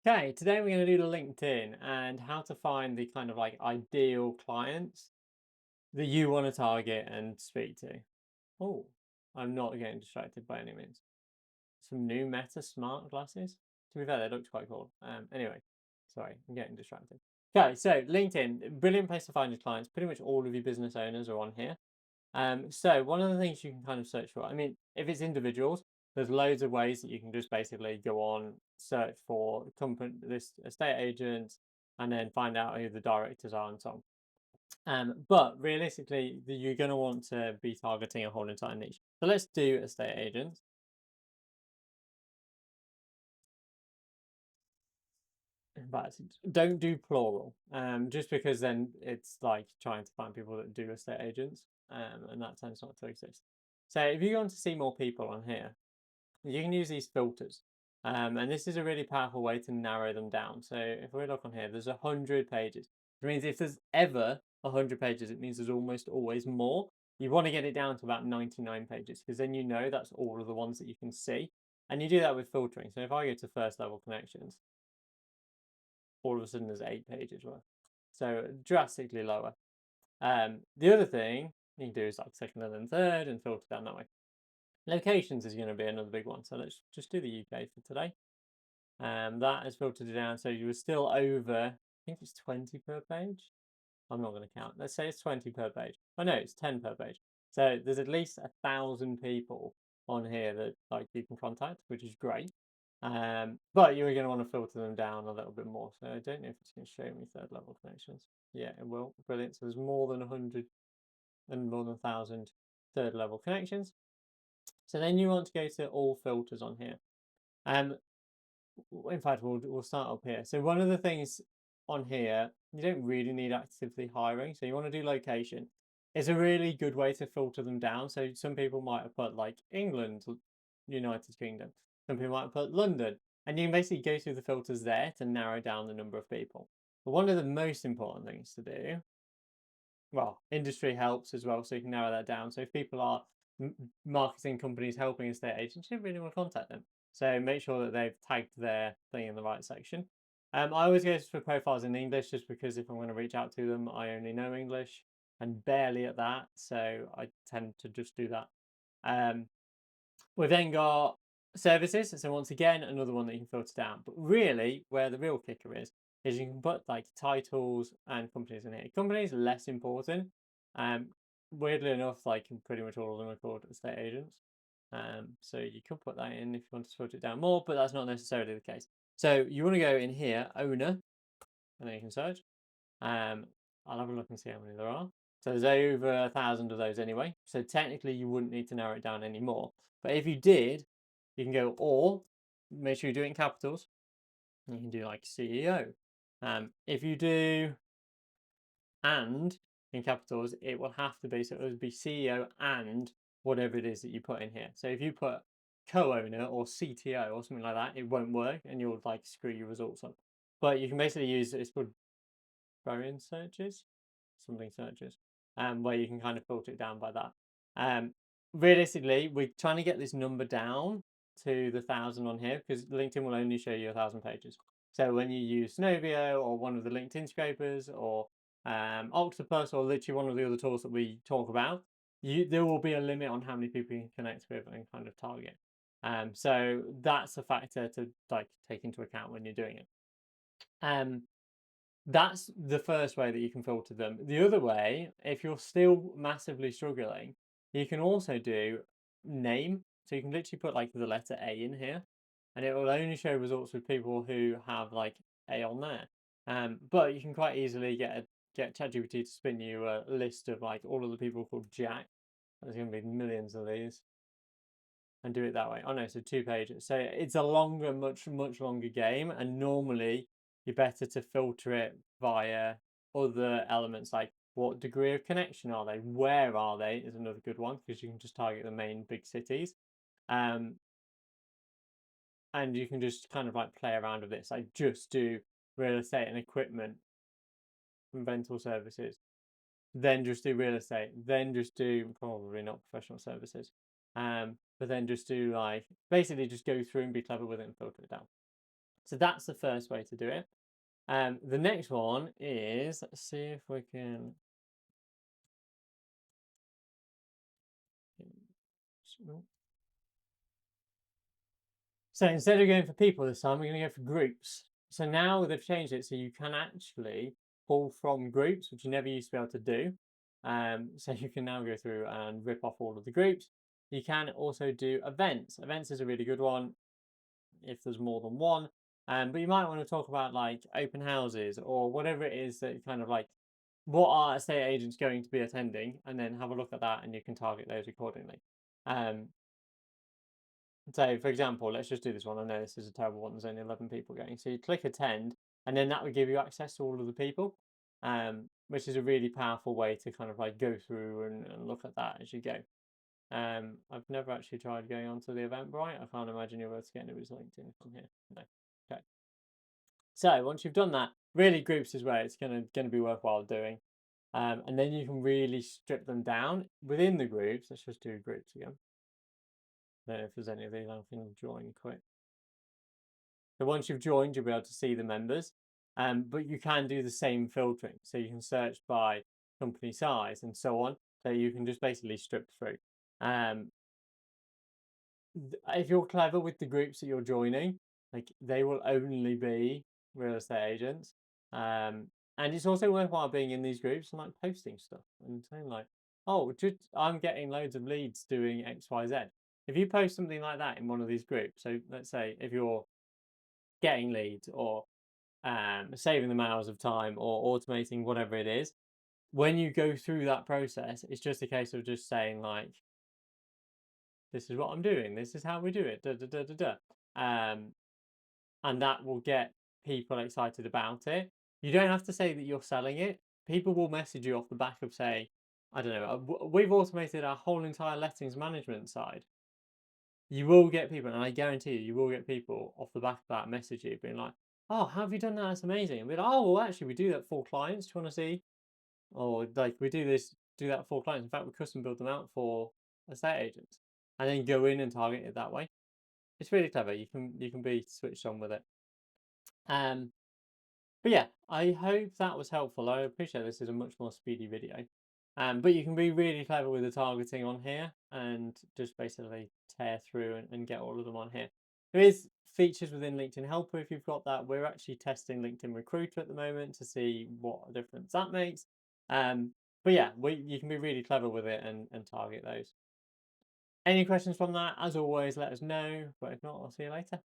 Okay, today we're going to do the LinkedIn and how to find the kind of like ideal clients that you want to target and speak to. Oh, I'm not getting distracted by any means. Some new Meta smart glasses. To be fair, they looked quite cool. Anyway, sorry, I'm getting distracted. Okay, so LinkedIn, brilliant place to find your clients. Pretty much all of your business owners are on here. So one of the things you can kind of search for, I mean, if it's individuals, there's loads of ways that you can just basically go on, search for company, this estate agent, and then find out who the directors are and so on. But realistically, you're going to want to be targeting a whole entire niche. So let's do estate agents. But don't do plural, just because then it's like trying to find people that do estate agents, and that tends not to exist. So if you want to see more people on here, you can use these filters. And this is a really powerful way to narrow them down. So if we look on here, there's 100 pages. Which means if there's ever 100 pages, it means there's almost always more. You want to get it down to about 99 pages because then you know that's all of the ones that you can see. And you do that with filtering. So if I go to first level connections, all of a sudden there's 8 pages worth. So drastically lower. The other thing you can do is like second and then third and filter down that way. Locations is going to be another big one. So let's just do the UK for today. That has filtered it down. So you were still over, I think it's 20 per page. I'm not going to count. Let's say it's 20 per page. Oh no, it's 10 per page. So there's at least 1,000 people on here that like you can contact, which is great. But you're going to want to filter them down a little bit more. So I don't know if it's going to show me third level connections. Yeah, it will. Brilliant. So there's more than 100 and more than 1,000 third level connections. So then you want to go to all filters on here. Um, in fact, we'll start up here. So one of the things on here, you don't really need actively hiring. So you want to do location. It's a really good way to filter them down. So some people might have put like England, United Kingdom. Some people might have put London. And you can basically go through the filters there to narrow down the number of people. But one of the most important things to do, well, industry helps as well. So you can narrow that down. So if people are marketing companies helping estate agents, you really want to contact them. So make sure that they've tagged their thing in the right section. I always go for profiles in English just because if I'm going to reach out to them, I only know English and barely at that. So I tend to just do that. Um, we've then got services. So once again, another one that you can filter down. But really, where the real kicker is you can put like titles and companies in here. Companies less important. Um, weirdly enough, like pretty much all of them are called estate agents. So you could put that in if you want to filter it down more, but that's not necessarily the case. So you want to go in here, owner, and then you can search. I'll have a look and see how many there are. So there's over 1,000 of those anyway. So technically you wouldn't need to narrow it down anymore. But if you did, you can go or, make sure you do it in capitals. You can do like CEO. If you do and in capitals, it will have to be, so it would be CEO and whatever it is that you put in here. So if you put co-owner or CTO or something like that, it won't work and you'll like screw your results up. But you can basically use, it's called variant searches, something searches, where you can kind of filter it down by that. Realistically, we're trying to get this number down to the 1,000 on here because LinkedIn will only show you 1,000 pages. So when you use Synovio or one of the LinkedIn scrapers or Octopus or literally one of the other tools that we talk about, there will be a limit on how many people you can connect with and kind of target. So that's a factor to like take into account when you're doing it. That's the first way that you can filter them. The other way, if you're still massively struggling, you can also do name. So you can literally put like the letter A in here, and it will only show results with people who have like A on there. But you can quite easily get ChatGPT to spin you a list of like all of the people called Jack. There's going to be millions of these, and do it that way. Oh no, so 2 pages. So it's a longer, much longer game, and normally you're better to filter it via other elements like what degree of connection are they, where are they is another good one because you can just target the main big cities, um, and you can just kind of like play around with this. Like just do real estate and equipment and rental services, then just do real estate, then just do probably not professional services, but then just do like basically just go through and be clever with it and filter it down. So that's the first way to do it. The next one is, let's see if we can. So instead of going for people this time, we're going to go for groups. So now they've changed it so you can actually pull from groups, which you never used to be able to do. So you can now go through and rip off all of the groups. You can also do events. Events is a really good one if there's more than one. But you might want to talk about like open houses or whatever it is that kind of like what are estate agents going to be attending, and then have a look at that and you can target those accordingly. Um, so, for example, let's just do this one. I know this is a terrible one. There's only 11 people going. So you click attend, and then that would give you access to all of the people, which is a really powerful way to kind of like go through and look at that as you go. I've never actually tried going onto the Eventbrite. I can't imagine you're able to get anybody's LinkedIn from here. No. Okay. So once you've done that, really groups is where it's gonna be worthwhile doing. And then you can really strip them down within the groups. Let's just do groups again. I don't know if there's any of these. I can join quick. So once you've joined, you'll be able to see the members. But you can do the same filtering. So you can search by company size and so on. So you can just basically strip through. If you're clever with the groups that you're joining, like they will only be real estate agents. And it's also worthwhile being in these groups and like posting stuff and saying like, oh, just I'm getting loads of leads doing XYZ. If you post something like that in one of these groups, so let's say if you're getting leads or saving them hours of time or automating whatever it is, when you go through that process, it's just a case of just saying like, this is what I'm doing. This is how we do it. Da, da, da, da, da. And that will get people excited about it. You don't have to say that you're selling it. People will message you off the back of say, I don't know, we've automated our whole entire lettings management side. You will get people, and I guarantee you, you will get people off the back of that message you being like, oh, how have you done that? That's amazing. And be like, oh, well, actually, we do that for clients. Do you want to see? Or like we do that for clients. In fact, we custom build them out for estate agents, and then go in and target it that way. It's really clever. You can be switched on with it. Um, but yeah, I hope that was helpful. I appreciate this is a much more speedy video. But you can be really clever with the targeting on here and just basically tear through and get all of them on here. There is features within LinkedIn Helper if you've got that. We're actually testing LinkedIn Recruiter at the moment to see what difference that makes. But yeah, you can be really clever with it and target those. Any questions from that? As always, let us know. But if not, I'll see you later.